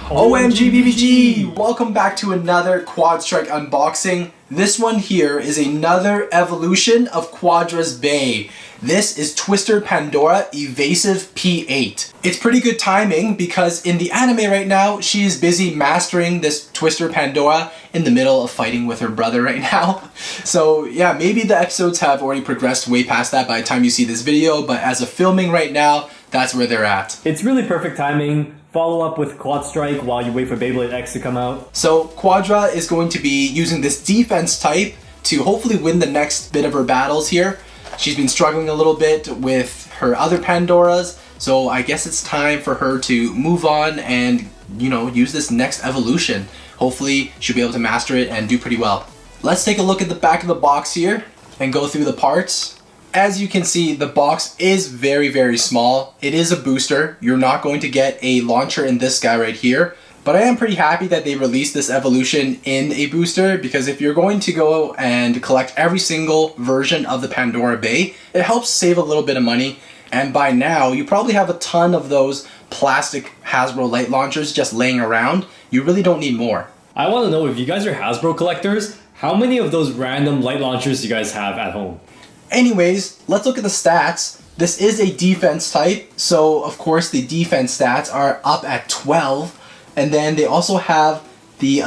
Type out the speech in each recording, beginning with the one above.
OMG BBG! Welcome back to another QuadStrike unboxing. This one here is another evolution of Quadra's Bey. This is Twister Pandora Evasive P8. It's pretty good timing because in the anime right now, she is busy mastering this Twister Pandora in the middle of fighting with her brother right now. So yeah, maybe the episodes have already progressed way past that by the time you see this video, but as of filming right now, that's where they're at. It's really perfect timing. Follow up with QuadStrike while you wait for BeybladeGeeks to come out. So Quadra is going to be using this defense type to hopefully win the next bit of her battles here. She's been struggling a little bit with her other Pandoras, so I guess it's time for her to move on and, you know, use this next evolution. Hopefully she'll be able to master it and do pretty well. Let's take a look at the back of the box here and go through the parts. As you can see, the box is very, very small. It is a booster. You're not going to get a launcher in this guy right here. But I am pretty happy that they released this evolution in a booster, because if you're going to go and collect every single version of the Pandora Bey, it helps save a little bit of money. And by now, you probably have a ton of those plastic Hasbro light launchers just laying around. You really don't need more. I want to know, if you guys are Hasbro collectors, how many of those random light launchers do you guys have at home? Anyways, let's look at the stats. This is a defense type, so of course the defense stats are up at 12, and then they also have the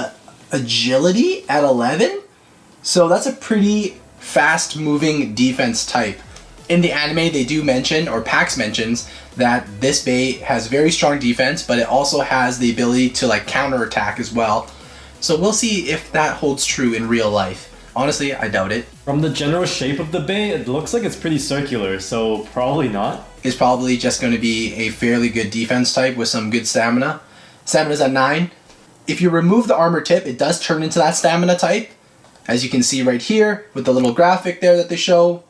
agility at 11, so that's a pretty fast moving defense type. In the anime they do mention, or PAX mentions, that this Bey has very strong defense, but it also has the ability to like counterattack as well. So we'll see if that holds true in real life. Honestly, I doubt it. From the general shape of the Bey, it looks like it's pretty circular, so probably not. It's probably just going to be a fairly good defense type with some good stamina. Stamina's at 9. If you remove the armor tip, it does turn into that stamina type. As you can see right here, with the little graphic there that they show.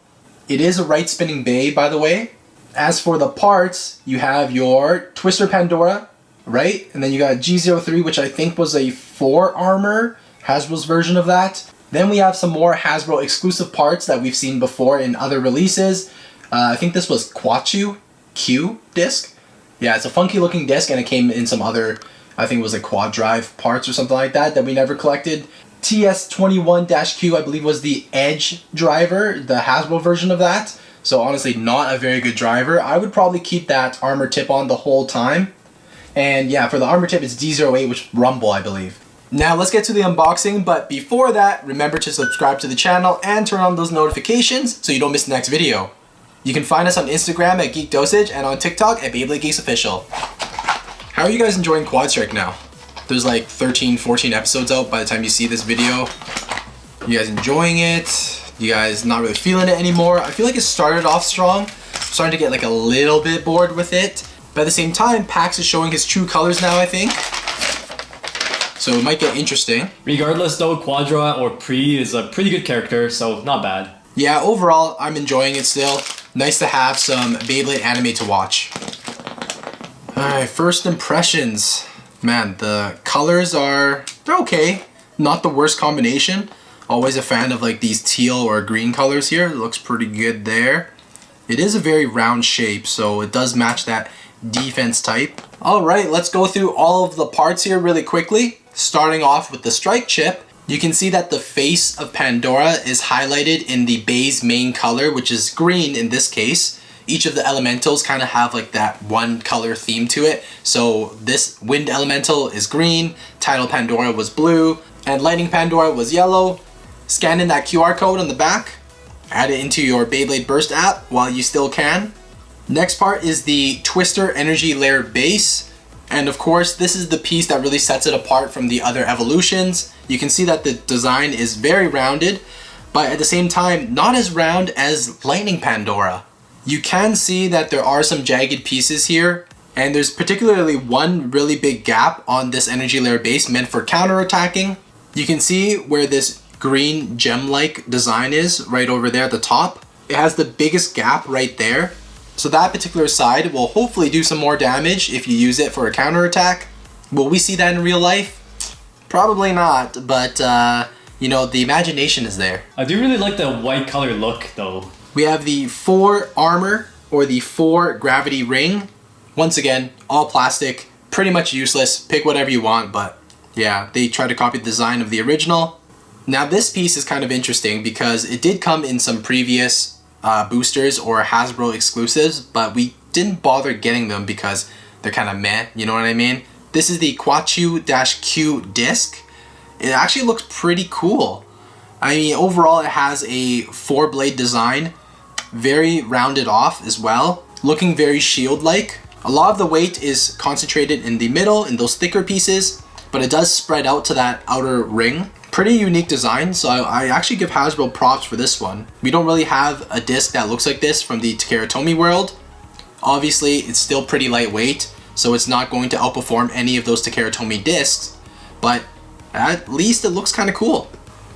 It is a right spinning Bey, by the way. As for the parts, you have your Twister Pandora, right? And then you got G03, which I think was a 4 armor, Hasbro's version of that. Then we have some more Hasbro exclusive parts that we've seen before in other releases. I think this was Quadra Q disc. Yeah, it's a funky looking disc, and it came in some other, I think it was like quad drive parts or something like that we never collected. TS21-Q I believe was the Edge driver, the Hasbro version of that. So honestly, not a very good driver. I would probably keep that armor tip on the whole time. And yeah, for the armor tip it's D08, which Rumble I believe. Now let's get to the unboxing, but before that, remember to subscribe to the channel and turn on those notifications so you don't miss the next video. You can find us on Instagram at Geek Dosage and on TikTok at BeybladeGeeks Official. How are you guys enjoying QuadStrike now? There's like 13, 14 episodes out by the time you see this video. You guys enjoying it? You guys not really feeling it anymore? I feel like it started off strong. I'm starting to get like a little bit bored with it. But at the same time, PAX is showing his true colors now, I think. So it might get interesting. Regardless though, Quadra or Pre is a pretty good character, so not bad. Yeah, overall, I'm enjoying it still. Nice to have some Beyblade anime to watch. Alright, first impressions. Man, the colors they're okay. Not the worst combination. Always a fan of like these teal or green colors here. It looks pretty good there. It is a very round shape, so it does match that defense type. Alright, let's go through all of the parts here really quickly. Starting off with the strike chip, you can see that the face of Pandora is highlighted in the Bey's main color, which is green in this case. Each of the elementals kind of have like that one color theme to it. So this wind elemental is green, Tidal Pandora was blue, and Lightning Pandora was yellow. Scan in that QR code on the back, add it into your Beyblade Burst app while you still can. Next part is the Twister Energy Layer base. And of course, this is the piece that really sets it apart from the other evolutions. You can see that the design is very rounded, but at the same time, not as round as Lightning Pandora. You can see that there are some jagged pieces here, and there's particularly one really big gap on this energy layer base meant for counterattacking. You can see where this green gem-like design is right over there at the top. It has the biggest gap right there. So that particular side will hopefully do some more damage if you use it for a counterattack. Will we see that in real life? Probably not, but you know, the imagination is there. I do really like the white color look though. We have the 4 armor, or the 4 gravity ring. Once again, all plastic, pretty much useless. Pick whatever you want, but yeah, they tried to copy the design of the original. Now this piece is kind of interesting because it did come in some previous boosters or Hasbro exclusives, but we didn't bother getting them because they're kind of meh, you know what I mean? This is the Quadra-Q disc. It actually looks pretty cool. I mean, overall it has a 4-blade design, very rounded off as well, looking very shield-like. A lot of the weight is concentrated in the middle, in those thicker pieces, but it does spread out to that outer ring. Pretty unique design, so I actually give Hasbro props for this one. We don't really have a disc that looks like this from the Takara Tomy world. Obviously, it's still pretty lightweight, so it's not going to outperform any of those Takara Tomy discs, but at least it looks kind of cool.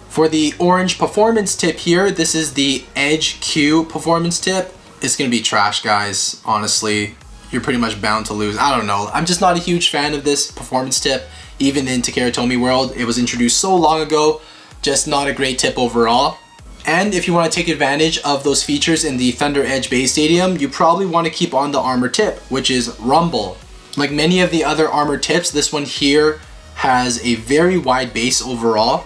For the orange performance tip here, this is the Edge Q performance tip. It's gonna be trash, guys, honestly. You're pretty much bound to lose. I don't know. I'm just not a huge fan of this performance tip. Even in Takara Tomy world, it was introduced so long ago, just not a great tip overall. And if you want to take advantage of those features in the Thunder Edge Bay Stadium, you probably want to keep on the armor tip, which is Rumble. Like many of the other armor tips, this one here has a very wide base overall.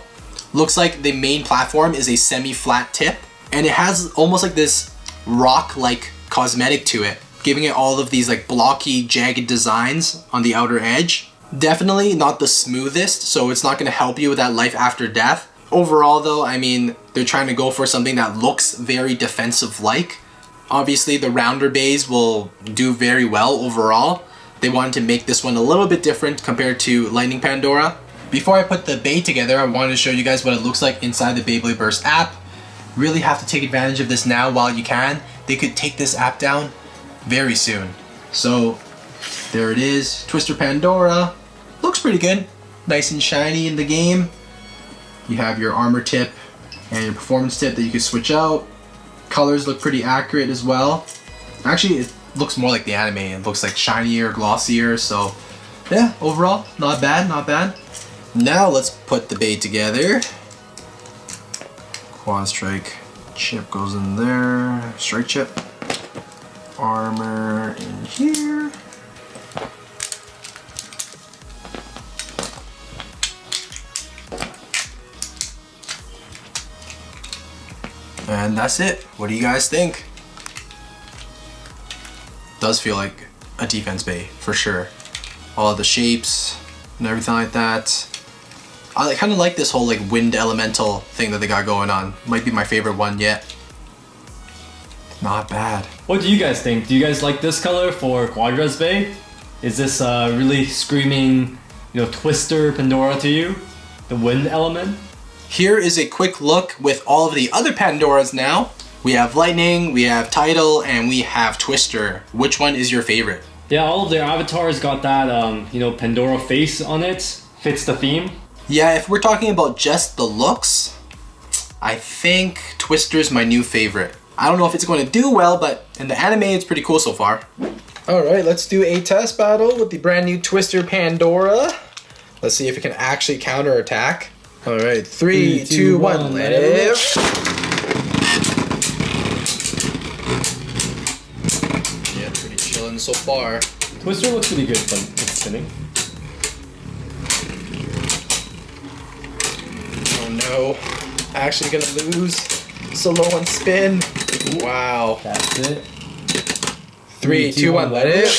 Looks like the main platform is a semi-flat tip, and it has almost like this rock-like cosmetic to it, giving it all of these like blocky, jagged designs on the outer edge. Definitely not the smoothest, so it's not going to help you with that life after death. Overall though, I mean, they're trying to go for something that looks very defensive-like. Obviously the rounder bays will do very well overall. They wanted to make this one a little bit different compared to Lightning Pandora. Before I put the bay together, I wanted to show you guys what it looks like inside the Beyblade Burst app. Really have to take advantage of this now while you can. They could take this app down very soon. So there it is, Twister Pandora. Looks pretty good. Nice and shiny in the game. You have your armor tip and your performance tip that you can switch out. Colors look pretty accurate as well. Actually, it looks more like the anime. It looks like shinier, glossier, so yeah, overall, not bad, not bad. Now let's put the bay together. QuadStrike chip goes in there, strike chip. Armor in here. And that's it. What do you guys think? Does feel like a defense bay for sure. All of the shapes and everything like that. I kind of like this whole like wind elemental thing that they got going on. Might be my favorite one yet. Not bad. What do you guys think? Do you guys like this color for Quadra's Bay? Is this really screaming, you know, Twister Pandora to you? The wind element? Here is a quick look with all of the other Pandoras now. We have Lightning, we have Tidal, and we have Twister. Which one is your favorite? Yeah, all of their avatars got that, you know, Pandora face on it. Fits the theme. Yeah, if we're talking about just the looks, I think Twister's my new favorite. I don't know if it's going to do well, but in the anime, it's pretty cool so far. Alright, let's do a test battle with the brand new Twister Pandora. Let's see if it can actually counterattack. Alright, 3, 2, 1, let it. Yeah, pretty chillin' so far. Twister looks pretty good, but it's spinning. Oh no, actually gonna lose. So low on spin. Wow. That's it. 3, 2, 1, let it.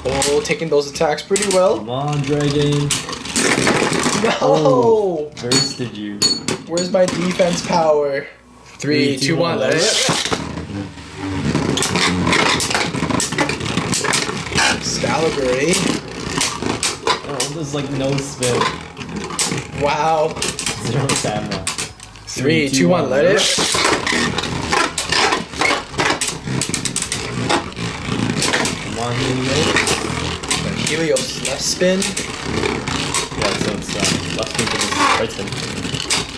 Oh, taking those attacks pretty well. Come on, Dragon. No! Oh, bursted you. Where's my defense power? 3, 2, 1, let it. Excalibur, eh? Oh, there's like no spin. Wow. Zero stamina. 3, 2, 1, let it. Come on, Helios. Helios left spin. Yeah, so it's left spin to this right spin.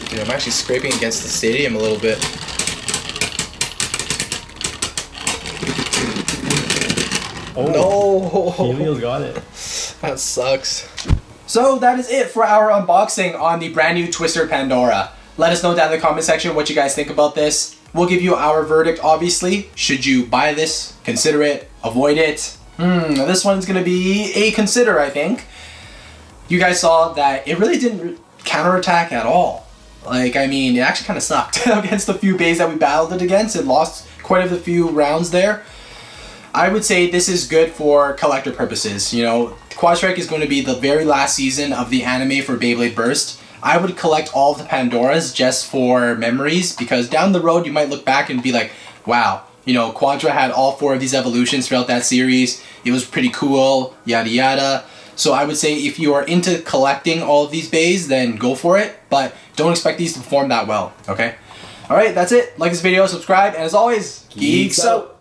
Dude, I'm actually scraping against the stadium a little bit. Oh, no! Helios got it. That sucks. So that is it for our unboxing on the brand new Twister Pandora. Let us know down in the comment section what you guys think about this. we'll give you our verdict, obviously. Should you buy this, consider it, avoid it? This one's gonna be a consider, I think. You guys saw that it really didn't counterattack at all. Like, I mean, it actually kind of sucked against the few bays that we battled it against. It lost quite a few rounds there. I would say this is good for collector purposes. You know, QuadStrike is going to be the very last season of the anime for Beyblade Burst. I would collect all of the Pandoras just for memories, because down the road you might look back and be like, wow, you know, Quadra had all 4 of these evolutions throughout that series. It was pretty cool, yada yada. So I would say if you are into collecting all of these bays, then go for it, but don't expect these to perform that well, okay? Alright, that's it. Like this video, subscribe, and as always, geeks out!